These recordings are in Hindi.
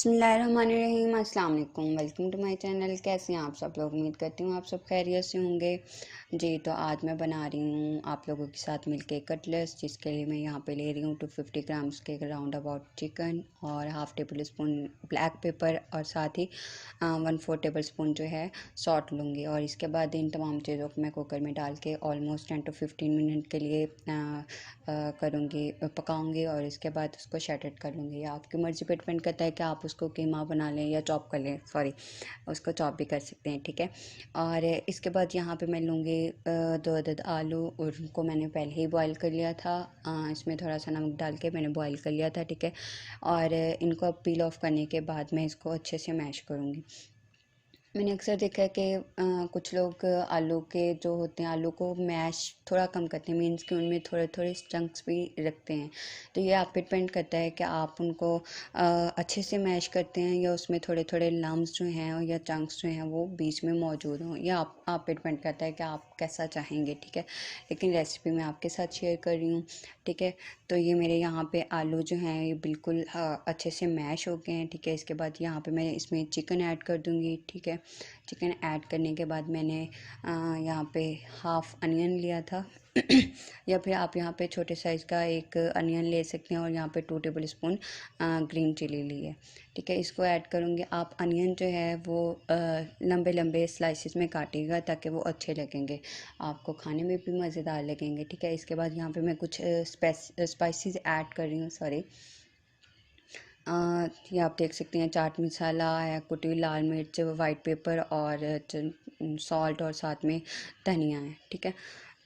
बिस्मिल्लाहिर्रहमानिर्रहीम। अस्सलाम वालेकुम। Welcome to my channel. कैसे हैं आप सब लोग? उम्मीद करती हूँ आप सब खैरियत से होंगे। जी, तो आज मैं बना रही हूँ आप लोगों के साथ मिलके कटलेट्स, जिसके लिए मैं यहाँ पे ले रही हूँ 250 ग्राम्स के राउंड अबाउट चिकन और half table spoon black pepper और साथ ही 1/4 टेबल स्पून जो है सॉल्ट लूँगी। और इसके बाद इन तमाम चीज़ों को मैं कुकर में डाल के ऑलमोस्ट 10 to 15 मिनट के लिए करूँगी, पकाऊँगी और इसके बाद उसको शैटेड कर लूँगी। या आपकी मर्ज़ी पे डिपेंड करता है कि आप उसको कीमा बना लें या चॉप कर लें, सॉरी उसको चॉप भी कर सकते हैं, ठीक है। और इसके बाद यहाँ पे मैं लूँगी 2 अदद आलू और उनको मैंने पहले ही बॉईल कर लिया था। इसमें थोड़ा सा नमक डाल के मैंने बॉईल कर लिया था, ठीक है। और इनको अब पील ऑफ करने के बाद मैं इसको अच्छे से मैश करूँगी। मैंने अक्सर देखा है कि कुछ लोग आलू के जो होते हैं, आलू को मैश थोड़ा कम करते हैं, मीन्स कि उनमें थोड़े थोड़े चंक्स भी रखते हैं। तो ये आप पे डिपेंड करता है कि आप उनको अच्छे से मैश करते हैं या उसमें थोड़े थोड़े लम्स जो हैं या चंक्स जो हैं वो बीच में मौजूद हों। या आप पे डिपेंड करता है कि आप कैसा चाहेंगे, ठीक है। लेकिन रेसिपी मैं आपके साथ शेयर कर रही हूँ, ठीक है। तो ये मेरे यहाँ पे आलू जो हैं ये बिल्कुल अच्छे से मैश हो गए हैं, ठीक है। इसके बाद यहाँ पे मैं इसमें चिकन ऐड कर दूँगी, ठीक है। चिकन ऐड करने के बाद मैंने यहाँ पे हाफ़ अनियन लिया था या फिर आप यहाँ पे छोटे साइज़ का एक अनियन ले सकते हैं और यहाँ पे 2 टेबल स्पून ग्रीन चिली ली है, ठीक है। इसको ऐड करूँगी। आप अनियन जो है वो लंबे लंबे स्लाइसिस में काटिएगा ताकि वो अच्छे लगेंगे, आपको खाने में भी मज़ेदार लगेंगे, ठीक है। इसके बाद यहाँ पे मैं कुछ स्पाइसेस ऐड कर रही हूँ, सॉरी। ये आप देख सकते हैं चाट मसाला है, कुटी हुई लाल मिर्च, वाइट पेपर और सॉल्ट और साथ में धनिया है, ठीक है।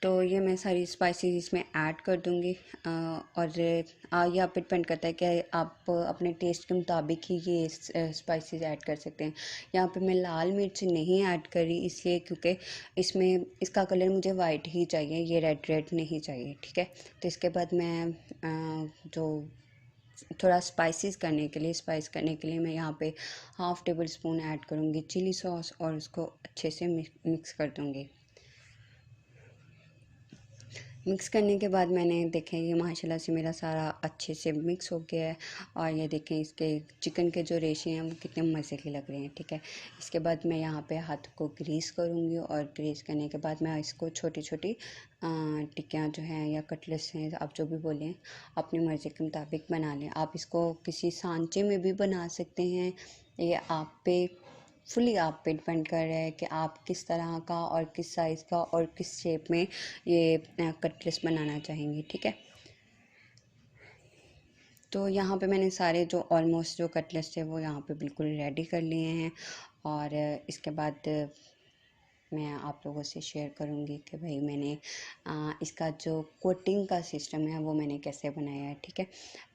तो ये मैं सारी स्पाइसेस इसमें ऐड कर दूँगी। और ये आप पे डिपेंड करता है कि आप अपने टेस्ट के मुताबिक ही ये स्पाइसेस ऐड कर सकते हैं। यहाँ पे मैं लाल मिर्च नहीं ऐड करी इसलिए क्योंकि इसमें इसका कलर मुझे वाइट ही चाहिए, ये रेड रेड नहीं चाहिए, ठीक है। तो इसके बाद मैं जो थोड़ा स्पाइस करने के लिए मैं यहाँ पे हाफ़ टेबल स्पून ऐड करूँगी चिली सॉस और उसको अच्छे से मिक्स कर दूँगी। मिक्स करने के बाद मैंने देखें ये माशाल्लाह से मेरा सारा अच्छे से मिक्स हो गया है। और ये देखें इसके चिकन के जो रेशे हैं वो कितने मज़े के लग रहे हैं, ठीक है। इसके बाद मैं यहाँ पे हाथ को ग्रीस करूँगी और ग्रीस करने के बाद मैं इसको छोटी छोटी टिक्कियाँ जो हैं या कटलेट्स हैं, आप जो भी बोलें अपनी मर्ज़ी के मुताबिक बना लें। आप इसको किसी सांचे में भी बना सकते हैं, ये आप पे फुली आप पे डिपेंड कर रहा है कि आप किस तरह का और किस साइज़ का और किस शेप में ये कटलेट्स बनाना चाहेंगे, ठीक है। तो यहाँ पे मैंने सारे जो ऑलमोस्ट जो कटलेट्स थे वो यहाँ पे बिल्कुल रेडी कर लिए हैं। और इसके बाद मैं आप लोगों से शेयर करूँगी कि भाई मैंने इसका जो कोटिंग का सिस्टम है वो मैंने कैसे बनाया है, ठीक है।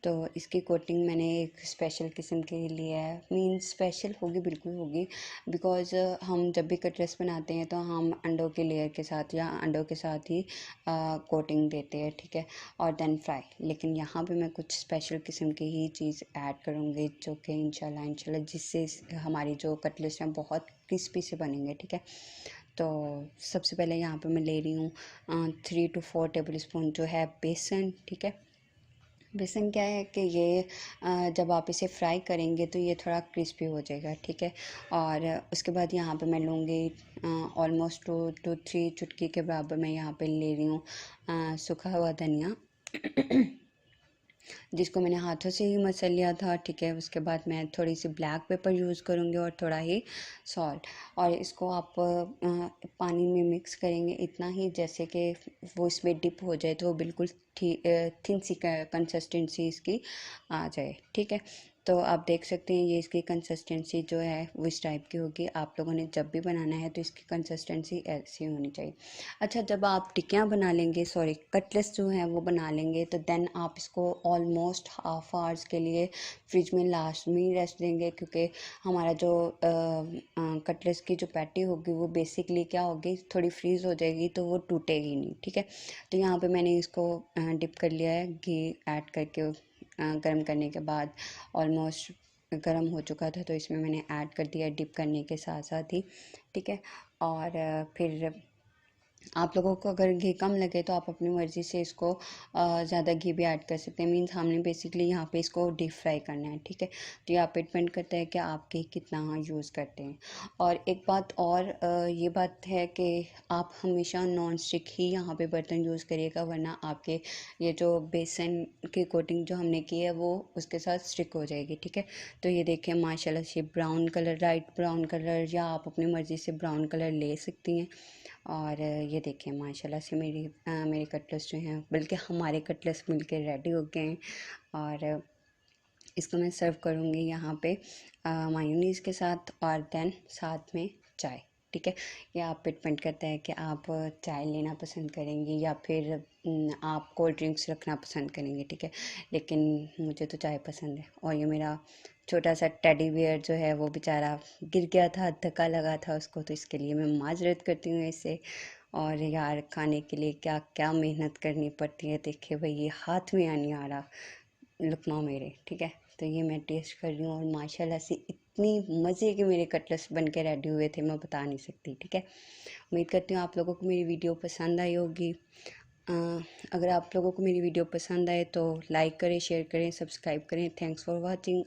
तो इसकी कोटिंग मैंने एक स्पेशल किस्म के लिए है, मीन्स स्पेशल होगी, बिल्कुल होगी, बिकॉज़ हम जब भी कटलेट्स बनाते हैं तो हम अंडों के लेयर के साथ या अंडों के साथ ही कोटिंग देते हैं, ठीक है, और देन फ्राई। लेकिन यहाँ पे मैं कुछ स्पेशल किस्म की ही चीज़ ऐड करूँगी जो कि इंशाल्लाह जिससे हमारी जो कटलेट्स हैं बहुत क्रिस्पी से बनेंगे, ठीक है। तो सबसे पहले यहाँ पे मैं ले रही हूँ 3 to 4 टेबल स्पून जो है बेसन, ठीक है। बेसन क्या है कि ये जब आप इसे फ्राई करेंगे तो ये थोड़ा क्रिस्पी हो जाएगा, ठीक है। और उसके बाद यहाँ पे मैं लूँगी ऑलमोस्ट 2 to 3 चुटकी के बराबर मैं यहाँ पे ले रही हूँ सूखा हुआ धनिया जिसको मैंने हाथों से ही मसल लिया था, ठीक है। उसके बाद मैं थोड़ी सी ब्लैक पेपर यूज़ करूँगी और थोड़ा ही सॉल्ट। और इसको आप पानी में मिक्स करेंगे इतना ही जैसे कि वो इसमें डिप हो जाए, तो वो बिल्कुल थिन सी कंसिस्टेंसी इसकी आ जाए, ठीक है। तो आप देख सकते हैं ये इसकी कंसिस्टेंसी जो है वो इस टाइप की होगी। आप लोगों ने जब भी बनाना है तो इसकी कंसिस्टेंसी ऐसी होनी चाहिए। अच्छा, जब आप टिक्कियाँ बना लेंगे, सॉरी कटलेट्स जो हैं वो बना लेंगे, तो देन आप इसको ऑलमोस्ट हाफ आवर्स के लिए फ्रिज में लाजमी रेस्ट देंगे, क्योंकि हमारा जो कटलेट्स की जो पैटी होगी वो बेसिकली क्या होगी, थोड़ी फ्रीज़ हो जाएगी तो वो टूटेगी नहीं, ठीक है। तो यहाँ पे मैंने इसको डिप कर लिया है घी ऐड करके। गर्म करने के बाद ऑलमोस्ट गर्म हो चुका था तो इसमें मैंने ऐड कर दिया डिप करने के साथ साथ ही, ठीक है। और फिर आप लोगों को अगर घी कम लगे तो आप अपनी मर्ज़ी से इसको ज़्यादा घी भी ऐड कर सकते हैं। मीन्स हमने बेसिकली यहाँ पे इसको डीप फ्राई करना है, ठीक है। तो यहाँ पे डिपेंड करता है कि आप घी कितना यूज़ करते हैं। और एक बात और ये बात है कि आप हमेशा नॉन स्टिक ही यहाँ पे बर्तन यूज़ करिएगा, वरना आपके ये जो बेसन की कोटिंग जो हमने की है वो उसके साथ स्टिक हो जाएगी, ठीक है। तो ये देखिए माशाल्लाह से brown colour, light brown colour, या आप अपनी मर्ज़ी से ब्राउन कलर ले सकती हैं। और ये देखिए माशाल्लाह से मेरे कटलेट्स जो हैं, बल्कि हमारे कटलेट्स मिलके रेडी हो गए हैं। और इसको मैं सर्व करूँगी यहाँ पे मायोनीज़ के साथ, और देन साथ में चाय, ठीक है। ये आप पे डिपेंड करता है कि आप चाय लेना पसंद करेंगी या फिर आप कोल्ड ड्रिंक्स रखना पसंद करेंगे, ठीक है। लेकिन मुझे तो चाय पसंद है। और ये मेरा छोटा सा टेडी बियर जो है वो बेचारा गिर गया था, धक्का लगा था उसको, तो इसके लिए मैं माजरत करती हूँ इससे। और यार खाने के लिए क्या क्या मेहनत करनी पड़ती है, देखिए भाई ये हाथ में नहीं आ रहा लुकमा मेरे, ठीक है। तो ये मैं टेस्ट कर रही हूँ और माशाल्लाह से इतनी मज़े के मेरे कटलेट्स बन के रेडी हुए थे, मैं बता नहीं सकती, ठीक है। उम्मीद करती हूँ आप लोगों को मेरी वीडियो पसंद आई होगी। अगर आप लोगों को मेरी वीडियो पसंद आए तो लाइक करें, शेयर करें, सब्सक्राइब करें। Thanks for watching.